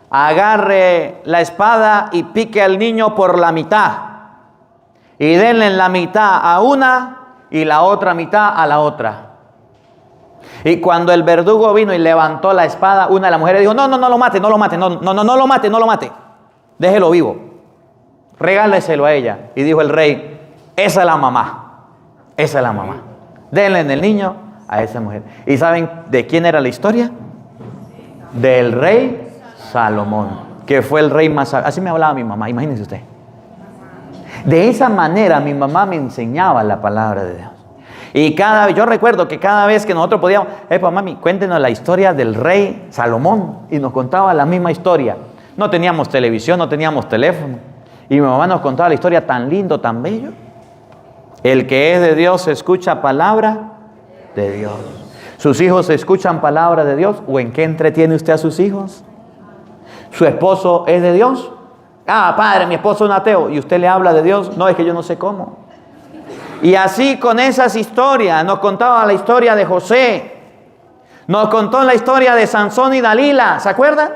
agarre la espada y pique al niño por la mitad. Y denle la mitad a una y la otra mitad a la otra. Y cuando el verdugo vino y levantó la espada, una de las mujeres dijo, no lo mate, no lo mate. Déjelo vivo. Regáleselo a ella. Y dijo el rey, esa es la mamá. Denle en el niño a esa mujer. ¿Y saben de quién era la historia? Del rey Salomón, que fue el rey más sabio. Así me hablaba mi mamá, imagínense usted. De esa manera mi mamá me enseñaba la palabra de Dios. Y yo recuerdo que cada vez que nosotros podíamos, mami, cuéntenos la historia del rey Salomón. Y nos contaba la misma historia. No teníamos televisión, no teníamos teléfono. Y mi mamá nos contaba la historia tan lindo, tan bello. El que es de Dios escucha palabra de Dios. ¿Sus hijos escuchan palabra de Dios? ¿O en qué entretiene usted a sus hijos? ¿Su esposo es de Dios? Padre, mi esposo es un ateo. ¿Y usted le habla de Dios? No, es que yo no sé cómo. Y así con esas historias, nos contaba la historia de José. Nos contó la historia de Sansón y Dalila, ¿se acuerdan?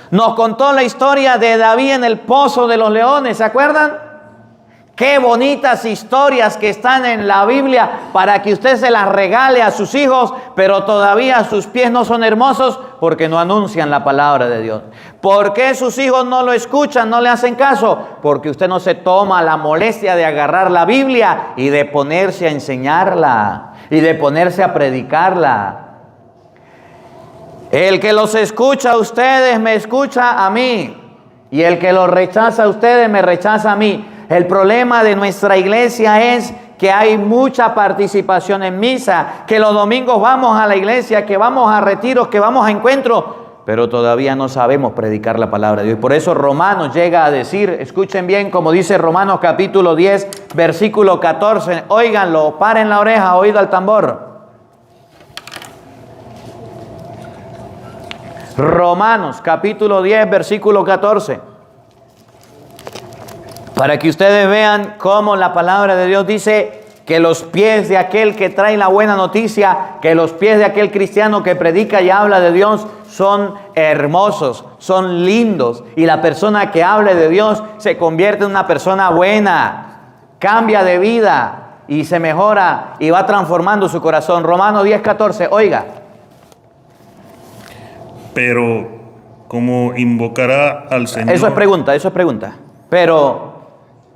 Nos contó la historia de David en el pozo de los leones, ¿se acuerdan? Qué bonitas historias que están en la Biblia para que usted se las regale a sus hijos, pero todavía sus pies no son hermosos porque no anuncian la palabra de Dios. ¿Por qué sus hijos no lo escuchan, no le hacen caso? Porque usted no se toma la molestia de agarrar la Biblia y de ponerse a enseñarla y de ponerse a predicarla. El que los escucha a ustedes me escucha a mí, y el que los rechaza a ustedes me rechaza a mí. El problema de nuestra iglesia es que hay mucha participación en misa, que los domingos vamos a la iglesia, que vamos a retiros, que vamos a encuentros, pero todavía no sabemos predicar la palabra de Dios. Por eso Romanos llega a decir, escuchen bien como dice Romanos capítulo 10, versículo 14, óiganlo, paren la oreja, oído al tambor. Romanos capítulo 10, versículo 14. Para que ustedes vean cómo la palabra de Dios dice que los pies de aquel que trae la buena noticia, que los pies de aquel cristiano que predica y habla de Dios son hermosos, son lindos. Y la persona que hable de Dios se convierte en una persona buena, cambia de vida y se mejora y va transformando su corazón. Romanos 10, 14, oiga. Pero, ¿cómo invocará al Señor? Eso es pregunta. Pero,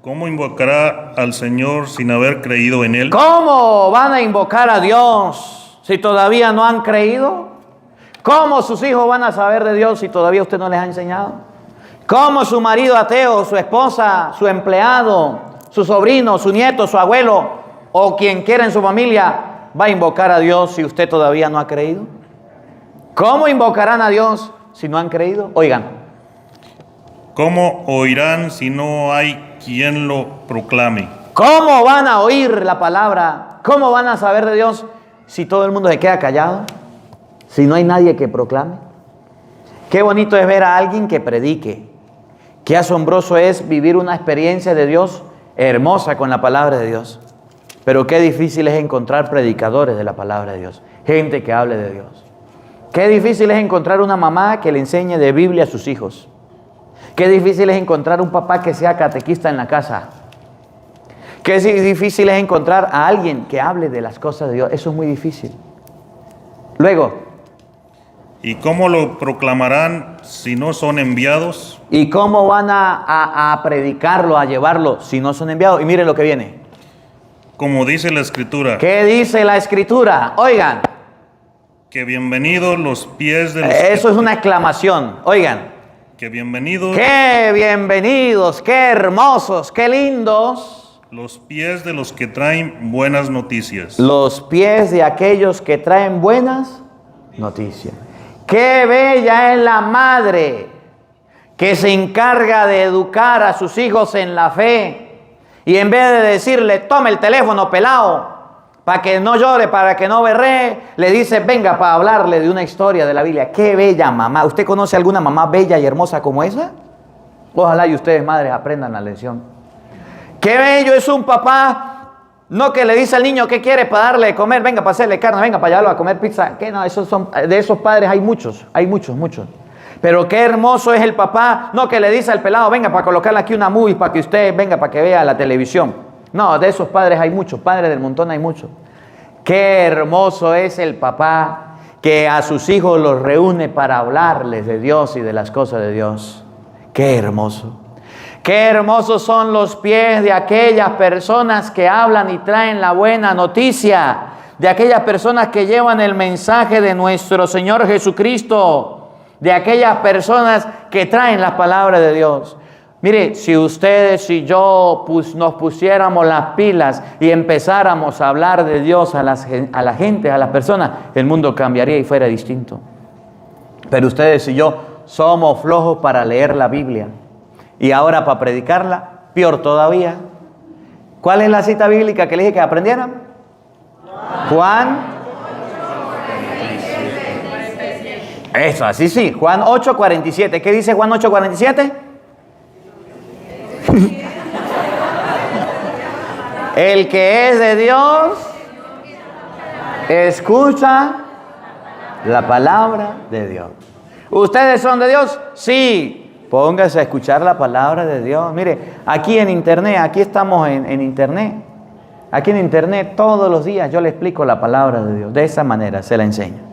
¿cómo invocará al Señor sin haber creído en Él? ¿cómo van a invocar a Dios si todavía no han creído? ¿Cómo sus hijos van a saber de Dios si todavía usted no les ha enseñado? ¿Cómo su marido ateo, su esposa, su empleado, su sobrino, su nieto, su abuelo o quien quiera en su familia va a invocar a Dios si usted todavía no ha creído? ¿Cómo invocarán a Dios si no han creído? Oigan. ¿Cómo oirán si no hay quien lo proclame? ¿Cómo van a oír la palabra? ¿Cómo van a saber de Dios si todo el mundo se queda callado? Si no hay nadie que proclame. Qué bonito es ver a alguien que predique. Qué asombroso es vivir una experiencia de Dios hermosa con la palabra de Dios. Pero qué difícil es encontrar predicadores de la palabra de Dios, gente que hable de Dios. Qué difícil es encontrar una mamá que le enseñe de Biblia a sus hijos. Qué difícil es encontrar un papá que sea catequista en la casa. Qué difícil es encontrar a alguien que hable de las cosas de Dios. Eso es muy difícil. Luego. ¿Y cómo lo proclamarán si no son enviados? ¿Y cómo van a predicarlo, a llevarlo si no son enviados? Y miren lo que viene. Como dice la Escritura. ¿Qué dice la Escritura? Oigan. Que bienvenidos los pies de los... Eso es una exclamación. Oigan. Que bienvenidos... ¡Qué bienvenidos! ¡Qué hermosos! ¡Qué lindos! Los pies de los que traen buenas noticias. Los pies de aquellos que traen buenas noticias. ¡Qué bella es la madre que se encarga de educar a sus hijos en la fe! Y en vez de decirle, tome el teléfono pelado, para que no llore, para que no berree, le dice, venga para hablarle de una historia de la Biblia. ¡Qué bella mamá! ¿Usted conoce alguna mamá bella y hermosa como esa? Ojalá y ustedes, madres, aprendan la lección. ¡Qué bello es un papá! No que le dice al niño qué quiere para darle de comer, venga para hacerle carne, venga para llevarlo a comer pizza. ¿Qué no? De esos padres hay muchos. Pero qué hermoso es el papá, no que le dice al pelado, venga para colocarle aquí una movie para que usted venga para que vea la televisión. No, de esos padres hay muchos, padres del montón hay muchos. Qué hermoso es el papá que a sus hijos los reúne para hablarles de Dios y de las cosas de Dios. Qué hermoso. Qué hermosos son los pies de aquellas personas que hablan y traen la buena noticia, de aquellas personas que llevan el mensaje de nuestro Señor Jesucristo, de aquellas personas que traen las palabras de Dios. Mire, si ustedes y yo nos pusiéramos las pilas y empezáramos a hablar de Dios a la gente, a las personas, el mundo cambiaría y fuera distinto. Pero ustedes y yo somos flojos para leer la Biblia. Y ahora para predicarla, peor todavía. ¿Cuál es la cita bíblica que les dije que aprendieran? Juan. Eso, así sí. Juan 8:47. ¿Qué dice Juan 8:47? El que es de Dios, escucha la palabra de Dios. ¿Ustedes son de Dios? Sí. Póngase a escuchar la palabra de Dios. Mire, aquí en internet, aquí estamos en internet. Aquí en internet todos los días yo le explico la palabra de Dios. De esa manera se la enseño.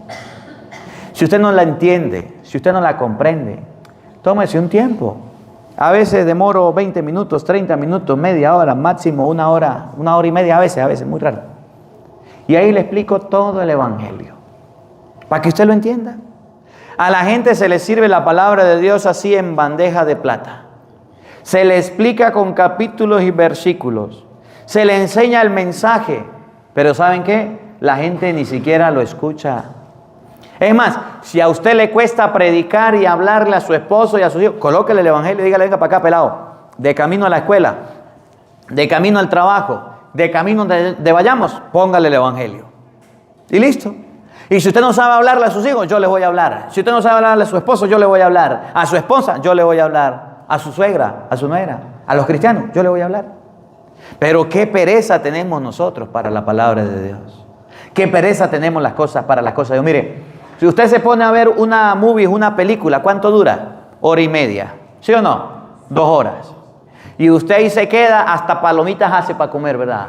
Si usted no la entiende, si usted no la comprende, tómese un tiempo. A veces demoro 20 minutos, 30 minutos, media hora, máximo una hora y media a veces, muy raro. Y ahí le explico todo el Evangelio, para que usted lo entienda. A la gente se le sirve la palabra de Dios así en bandeja de plata. Se le explica con capítulos y versículos. Se le enseña el mensaje. Pero ¿saben qué? La gente ni siquiera lo escucha. Es más, si a usted le cuesta predicar y hablarle a su esposo y a sus hijos, colóquele el Evangelio y dígale, venga para acá, pelado. De camino a la escuela, de camino al trabajo, de camino de vayamos, póngale el Evangelio. Y listo. Y si usted no sabe hablarle a sus hijos, yo le voy a hablar. Si usted no sabe hablarle a su esposo, yo le voy a hablar. A su esposa, yo le voy a hablar. A su suegra, a su nuera, a los cristianos, yo le voy a hablar. Pero qué pereza tenemos nosotros para la palabra de Dios. Qué pereza tenemos para las cosas de Dios. Mire, si usted se pone a ver una movie, una película, ¿cuánto dura? 1:30. ¿Sí o no? 2 horas. Y usted ahí se queda, hasta palomitas hace para comer, ¿verdad?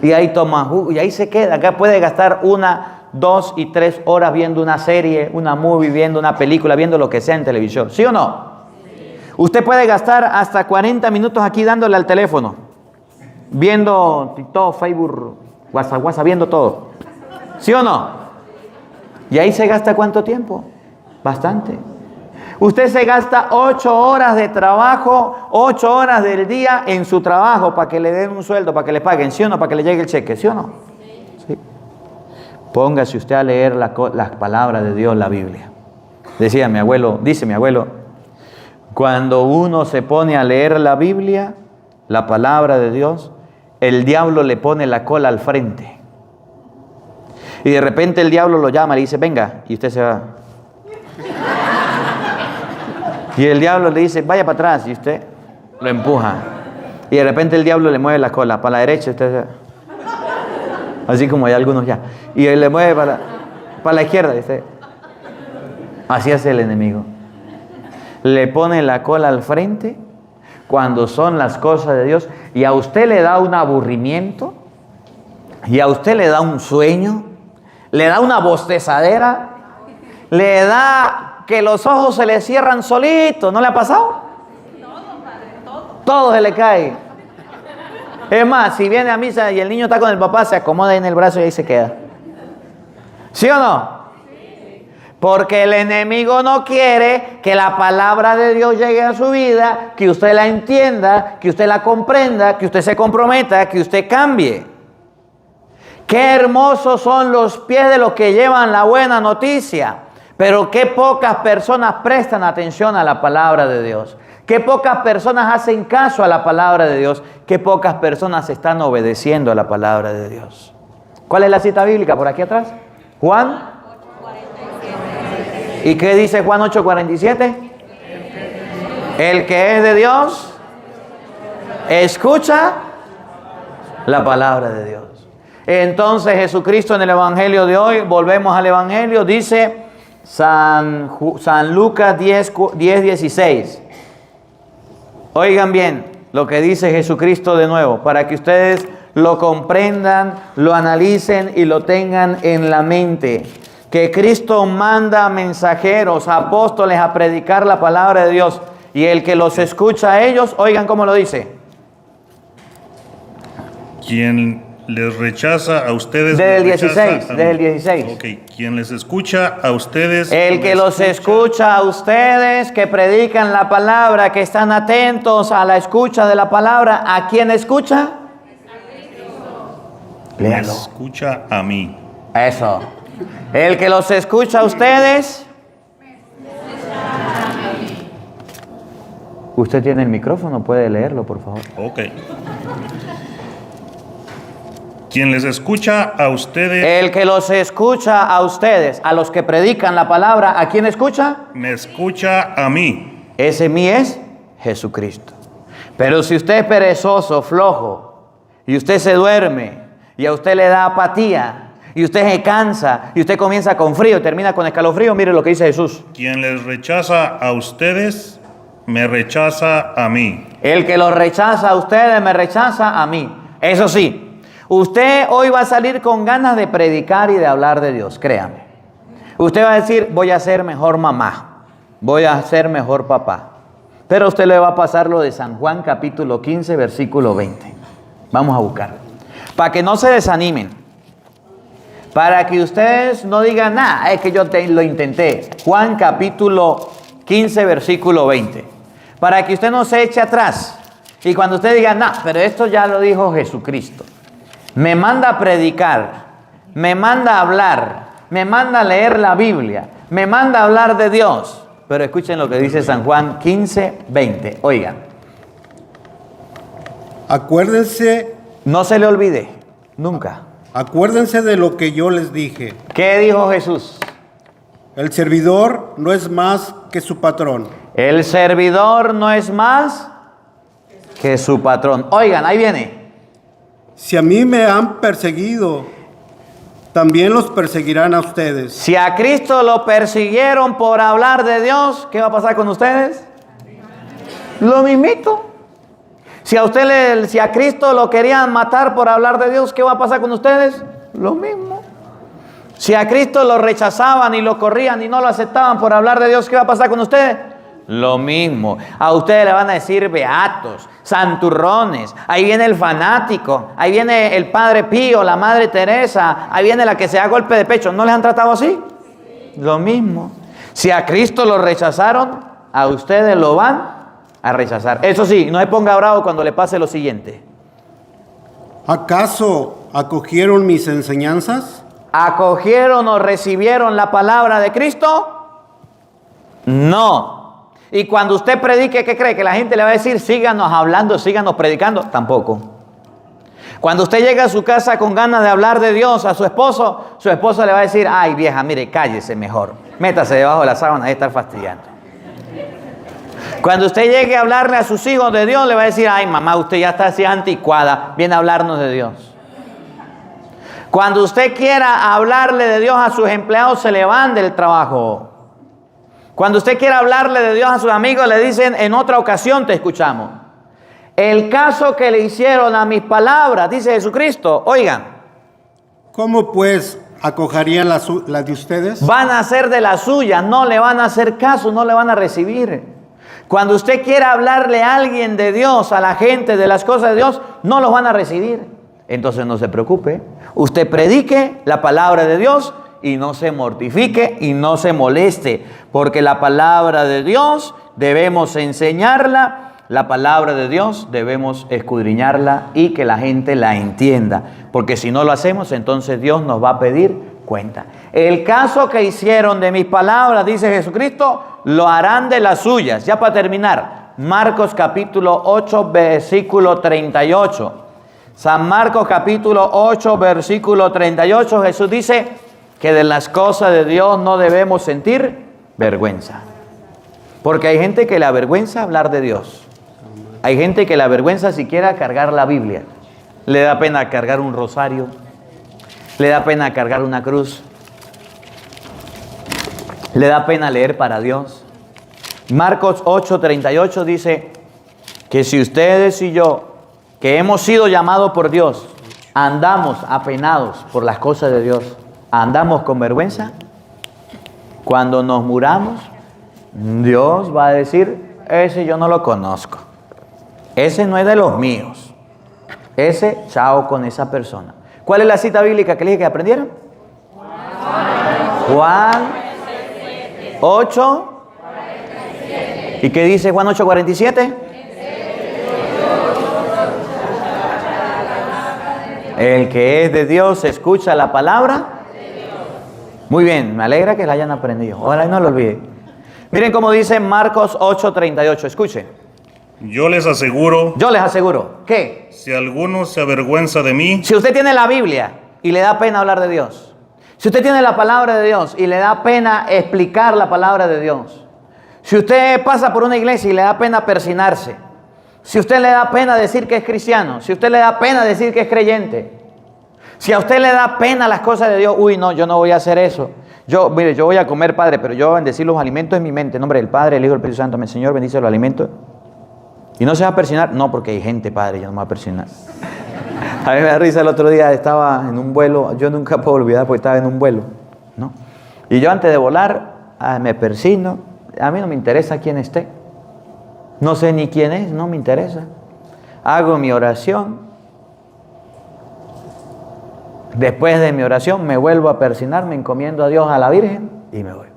Y ahí toma jugo, y ahí se queda. Acá puede gastar 1, 2 y 3 horas viendo una serie, una movie, viendo una película, viendo lo que sea en televisión. ¿Sí o no? Sí. Usted puede gastar hasta 40 minutos aquí dándole al teléfono, viendo TikTok, Facebook, WhatsApp, viendo todo. ¿Sí o no? Y ahí se gasta ¿cuánto tiempo? Bastante. Usted se gasta 8 horas de trabajo, 8 horas del día en su trabajo para que le den un sueldo, para que le paguen, ¿sí o no? Para que le llegue el cheque, ¿sí o no? Sí. Póngase usted a leer las palabras de Dios, la Biblia. Dice mi abuelo, cuando uno se pone a leer la Biblia, la palabra de Dios, el diablo le pone la cola al frente. Y de repente el diablo lo llama y le dice, venga, y usted se va. Y el diablo le dice, vaya para atrás, y usted lo empuja. Y de repente el diablo le mueve la cola para la derecha. Usted, así como hay algunos ya. Y él le mueve para la izquierda. ¿Viste? Así hace el enemigo. Le pone la cola al frente cuando son las cosas de Dios. Y a usted le da un aburrimiento. Y a usted le da un sueño. Le da una bostezadera. Le da que los ojos se le cierran solitos. ¿No le ha pasado? Todo se le cae. Es más, si viene a misa y el niño está con el papá, se acomoda en el brazo y ahí se queda. ¿Sí o no? Porque el enemigo no quiere que la palabra de Dios llegue a su vida, que usted la entienda, que usted la comprenda, que usted se comprometa, que usted cambie. Qué hermosos son los pies de los que llevan la buena noticia, pero qué pocas personas prestan atención a la palabra de Dios. Qué pocas personas hacen caso a la palabra de Dios. Qué pocas personas están obedeciendo a la palabra de Dios. ¿Cuál es la cita bíblica por aquí atrás? Juan 8:47. ¿Y qué dice Juan 8:47? El que es de Dios, escucha la palabra de Dios. Entonces Jesucristo en el Evangelio de hoy, volvemos al Evangelio, dice San Lucas 10:16. Oigan bien lo que dice Jesucristo de nuevo, para que ustedes lo comprendan, lo analicen y lo tengan en la mente. Que Cristo manda mensajeros, apóstoles a predicar la palabra de Dios. Y el que los escucha a ellos, oigan cómo lo dice. Quien les rechaza a ustedes. Desde el 16, desde el 16. Ok, quien les escucha a ustedes. El que los escucha a ustedes, que predican la palabra, que están atentos a la escucha de la palabra. ¿A quién escucha? Me escucha a mí. Eso. El que los escucha a ustedes. Usted tiene el micrófono, puede leerlo, por favor. Ok. Quien les escucha a ustedes. El que los escucha a ustedes, a los que predican la palabra, ¿a quién escucha? Me escucha a mí. Ese mí es Jesucristo. Pero si usted es perezoso, flojo, y usted se duerme, y a usted le da apatía, y usted se cansa, y usted comienza con frío y termina con escalofrío, mire lo que dice Jesús. Quien les rechaza a ustedes, me rechaza a mí. El que los rechaza a ustedes, me rechaza a mí. Eso sí. Usted hoy va a salir con ganas de predicar y de hablar de Dios, créame. Usted va a decir, voy a ser mejor mamá, voy a ser mejor papá. Pero a usted le va a pasar lo de San Juan capítulo 15, versículo 20. Vamos a buscarlo. Para que no se desanimen. Para que ustedes no digan, nada, es que yo lo intenté. Juan capítulo 15, versículo 20. Para que usted no se eche atrás. Y cuando usted diga, no, pero esto ya lo dijo Jesucristo. Me manda a predicar, me manda a hablar, me manda a leer la Biblia, me manda a hablar de Dios. Pero escuchen lo que dice San Juan 15, 20. Oigan. Acuérdense. No se le olvide, nunca. Acuérdense de lo que yo les dije. ¿Qué dijo Jesús? El servidor no es más que su patrón. El servidor no es más que su patrón. Oigan, ahí viene. Si a mí me han perseguido, también los perseguirán a ustedes. Si a Cristo lo persiguieron por hablar de Dios, ¿qué va a pasar con ustedes? Lo mismito. Si a Cristo lo querían matar por hablar de Dios, ¿qué va a pasar con ustedes? Lo mismo. Si a Cristo lo rechazaban y lo corrían y no lo aceptaban por hablar de Dios, ¿qué va a pasar con ustedes? Lo mismo. A ustedes le van a decir beatos, santurrones. Ahí viene el fanático. Ahí viene el Padre Pío, la Madre Teresa. Ahí viene la que se da golpe de pecho. ¿No les han tratado así? Lo mismo. Si a Cristo lo rechazaron, a ustedes lo van a rechazar. Eso sí, no se ponga bravo cuando le pase lo siguiente. ¿Acaso acogieron mis enseñanzas? ¿Acogieron o recibieron la palabra de Cristo? No. Y cuando usted predique, ¿qué cree? Que la gente le va a decir, síganos hablando, síganos predicando. Tampoco. Cuando usted llega a su casa con ganas de hablar de Dios a su esposo le va a decir, ay vieja, mire, cállese mejor. Métase debajo de la sábana y estar fastidiando. Cuando usted llegue a hablarle a sus hijos de Dios, le va a decir, ay mamá, usted ya está así anticuada, viene a hablarnos de Dios. Cuando usted quiera hablarle de Dios a sus empleados, se le van del trabajo. Cuando usted quiera hablarle de Dios a sus amigos, le dicen, en otra ocasión te escuchamos. El caso que le hicieron a mis palabras, dice Jesucristo, oigan. ¿Cómo pues acogerían las de ustedes? Van a hacer de las suyas, no le van a hacer caso, no le van a recibir. Cuando usted quiera hablarle a alguien de Dios, a la gente de las cosas de Dios, no los van a recibir. Entonces no se preocupe. Usted predique la palabra de Dios y no se mortifique y no se moleste. Porque la palabra de Dios debemos enseñarla. La palabra de Dios debemos escudriñarla y que la gente la entienda. Porque si no lo hacemos, entonces Dios nos va a pedir cuenta. El caso que hicieron de mis palabras, dice Jesucristo, lo harán de las suyas. Ya para terminar, Marcos capítulo 8, versículo 38. San Marcos capítulo 8, versículo 38, Jesús dice que de las cosas de Dios no debemos sentir vergüenza. Porque hay gente que le avergüenza hablar de Dios. Hay gente que le avergüenza siquiera cargar la Biblia. Le da pena cargar un rosario. Le da pena cargar una cruz. Le da pena leer para Dios. Marcos 8:38 dice que si ustedes y yo, que hemos sido llamados por Dios, andamos apenados por las cosas de Dios, andamos con vergüenza, cuando nos muramos, Dios va a decir, ese yo no lo conozco. Ese no es de los míos. Ese, chao con esa persona. ¿Cuál es la cita bíblica que les dije que aprendieron? Juan 8. ¿Y qué dice Juan 8:47? El que es de Dios escucha la palabra. Muy bien, me alegra que la hayan aprendido. Ojalá y no lo olviden. Miren cómo dice Marcos 8:38. Escuchen. Yo les aseguro ¿qué? Si alguno se avergüenza de mí, Si usted tiene la Biblia y le da pena hablar de Dios, si usted tiene la palabra de Dios y le da pena explicar la palabra de Dios, si usted pasa por una iglesia y le da pena persinarse, si usted le da pena decir que es cristiano, si usted le da pena decir que es creyente, si a usted le da pena las cosas de Dios, uy, no, yo no voy a hacer eso. Mire, yo voy a comer, Padre, pero yo voy a bendecir los alimentos en mi mente. En nombre del Padre, el Hijo y el Espíritu Santo. Amén. Señor, bendice los alimentos. ¿Y no se va a persignar? No, porque hay gente, Padre, yo no me voy a persignar. A mí me da risa, el otro día estaba en un vuelo, yo nunca puedo olvidar porque estaba en un vuelo, ¿no? Y yo antes de volar, me persigno, a mí no me interesa quién esté. No sé ni quién es, no me interesa. Hago mi oración. Después de mi oración me vuelvo a persignar, me encomiendo a Dios, a la Virgen y me voy.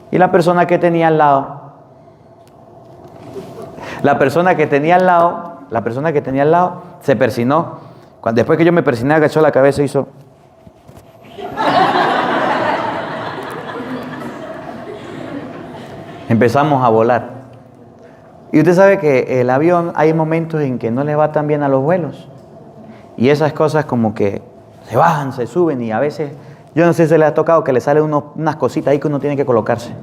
Y la persona que tenía al lado, se persignó. Después que yo me persigné, agachó la cabeza y hizo. Empezamos a volar. Y usted sabe que el avión, hay momentos en que no le va tan bien a los vuelos. Y esas cosas como que se bajan, se suben y a veces, yo no sé si se le ha tocado que le salen unas cositas ahí que uno tiene que colocarse.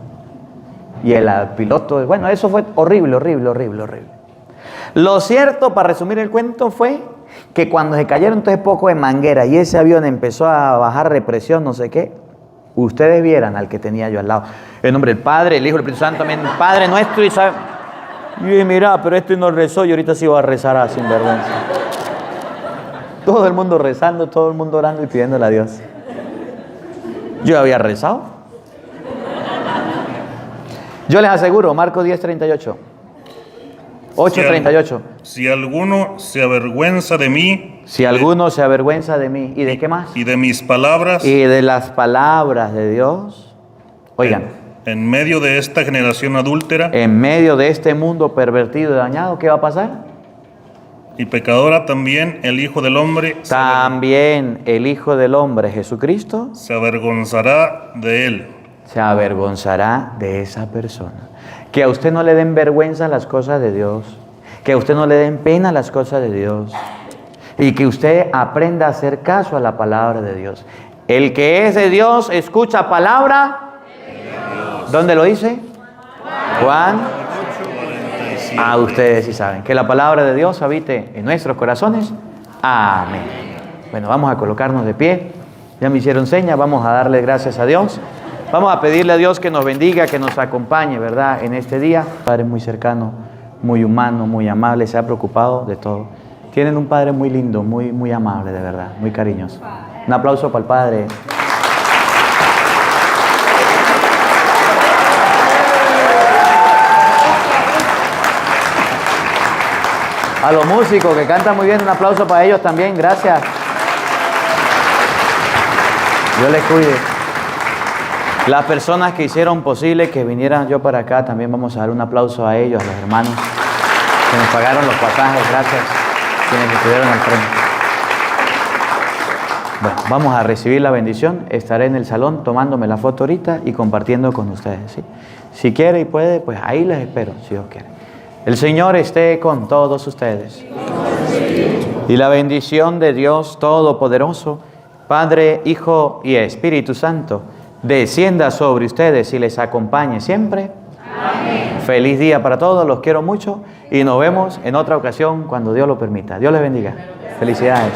Y el piloto, bueno, eso fue horrible. Lo cierto, para resumir el cuento, fue que cuando se cayeron todo ese poco de manguera y ese avión empezó a bajar represión, no sé qué, ustedes vieran al que tenía yo al lado. En nombre del Padre, el Hijo y el Espíritu Santo, amén. Padre nuestro, y sabe. Y dije, mira, pero este no rezó y ahorita sí va a rezar sin vergüenza. Todo el mundo rezando, todo el mundo orando y pidiéndole a Dios. Yo había rezado. Yo les aseguro, Marcos 10:38. 8:38. Si alguno se avergüenza de mí. Si alguno se avergüenza de mí. ¿Y de qué más? Y de mis palabras. Y de las palabras de Dios. Oigan. En medio de esta generación adúltera. En medio de este mundo pervertido y dañado, ¿qué va a pasar? Y pecadora también el Hijo del Hombre. También el Hijo del Hombre, Jesucristo. Se avergonzará de él. Se avergonzará de esa persona. Que a usted no le den vergüenza las cosas de Dios. Que a usted no le den pena las cosas de Dios. Y que usted aprenda a hacer caso a la palabra de Dios. El que es de Dios escucha palabra. ¿Dónde lo dice? Juan siempre. ustedes sí saben. Que la palabra de Dios habite en nuestros corazones. Amén. Bueno, vamos a colocarnos de pie. Ya me hicieron señas, vamos a darle gracias a Dios. Vamos a pedirle a Dios que nos bendiga, que nos acompañe, ¿verdad? En este día. Padre muy cercano, muy humano, muy amable, se ha preocupado de todo. Tienen un Padre muy lindo, muy amable, de verdad, muy cariñoso. Un aplauso para el Padre. A los músicos que cantan muy bien, un aplauso para ellos también, gracias. Dios les cuide. Las personas que hicieron posible que vinieran yo para acá, también vamos a dar un aplauso a ellos, a los hermanos que nos pagaron los pasajes, gracias, quienes estuvieron al frente. Bueno, vamos a recibir la bendición. Estaré en el salón tomándome la foto ahorita y compartiendo con ustedes, ¿sí? Si quiere y puede, pues ahí les espero, si Dios quiere. El Señor esté con todos ustedes. Y la bendición de Dios Todopoderoso, Padre, Hijo y Espíritu Santo, descienda sobre ustedes y les acompañe siempre. Amén. Feliz día para todos, los quiero mucho y nos vemos en otra ocasión cuando Dios lo permita. Dios les bendiga. Felicidades.